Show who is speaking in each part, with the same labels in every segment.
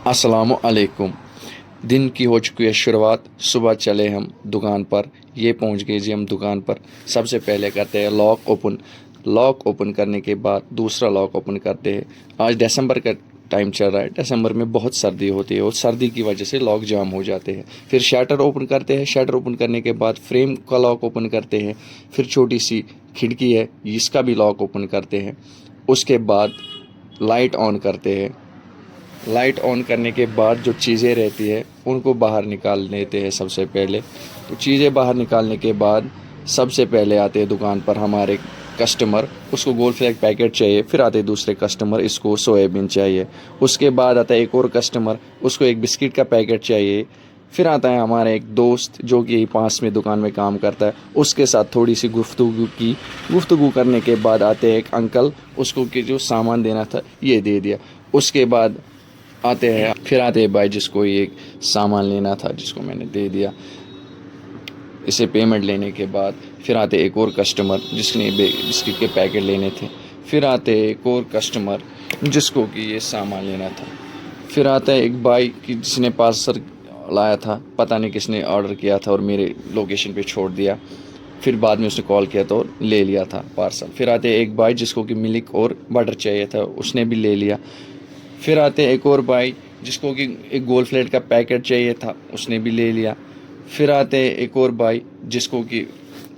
Speaker 1: अस्सलामु अलैकुम। दिन की हो चुकी है शुरुआत। सुबह चले हम दुकान पर, ये पहुंच गए जी हम दुकान पर। सबसे पहले करते हैं लॉक ओपन करने के बाद दूसरा लॉक ओपन करते हैं। आज दिसंबर का टाइम चल रहा है। दिसंबर में बहुत सर्दी होती है और सर्दी की वजह से लॉक जाम हो जाते हैं। फिर शटर ओपन करते हैं। शटर ओपन करने के बाद फ्रेम का लॉक ओपन करते हैं। फिर छोटी सी खिड़की है, इसका भी लॉक ओपन करते हैं। उसके बाद लाइट ऑन करते हैं। लाइट ऑन करने के बाद जो चीज़ें रहती है उनको बाहर निकाल लेते हैं सबसे पहले। तो चीज़ें बाहर निकालने के बाद सबसे पहले आते हैं दुकान पर हमारे कस्टमर, उसको गोल फ्लैग पैकेट चाहिए। फिर आते हैं दूसरे कस्टमर, इसको सोयाबीन चाहिए। उसके बाद आता है एक और कस्टमर, उसको एक बिस्किट का पैकेट चाहिए। फिर आता है हमारा एक दोस्त जो कि पास में दुकान में काम करता है, उसके साथ थोड़ी सी गुफ्तगू करने के बाद आते हैं एक अंकल, उसको कि जो सामान देना था ये दे दिया। उसके बाद आते हैं भाई जिसको ये सामान लेना था जिसको मैंने दे दिया। इसे पेमेंट लेने के बाद फिर आते एक और कस्टमर जिसने बिस्किट के पैकेट लेने थे। फिर आते एक और कस्टमर जिसको कि ये सामान लेना था। फिर आता है एक भाई कि जिसने पार्सल लाया था, पता नहीं किसने ऑर्डर किया था और मेरे लोकेशन पे छोड़ दिया। फिर बाद में उसने कॉल किया तो ले लिया था पार्सल। फिर आते एक भाई जिसको कि मिल्क और बटर चाहिए था, उसने भी ले लिया। फिर आते एक और भाई जिसको कि एक गोल फ्लेट का पैकेट चाहिए था, उसने भी ले लिया। फिर आते एक और भाई जिसको कि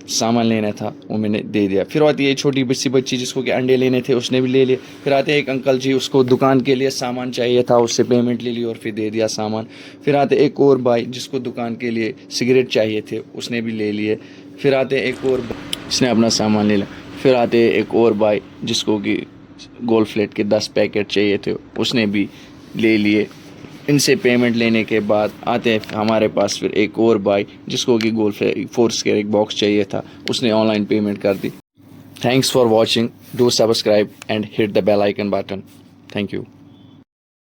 Speaker 1: सामान लेना था, वो मैंने दे दिया। फिर आती है छोटी सी बच्ची जिसको कि अंडे लेने थे, उसने भी ले लिए। फिर आते एक अंकल जी, उसको दुकान के लिए सामान चाहिए था, उससे पेमेंट ले ली और फिर दे दिया सामान। फिर आते एक और भाई जिसको दुकान के लिए सिगरेट चाहिए थे, उसने भी ले लिए। फिर आते एक और इसने अपना सामान ले लिया। फिर आते एक और भाई जिसको कि गोल फ्लेट के 10 पैकेट चाहिए थे, उसने भी ले लिए। इनसे पेमेंट लेने के बाद आते हैं हमारे पास फिर एक और भाई जिसको कि गोल फोर्स के एक बॉक्स चाहिए था, उसने ऑनलाइन पेमेंट कर दी। Thanks for watching, do subscribe and hit the bell icon button. Thank you.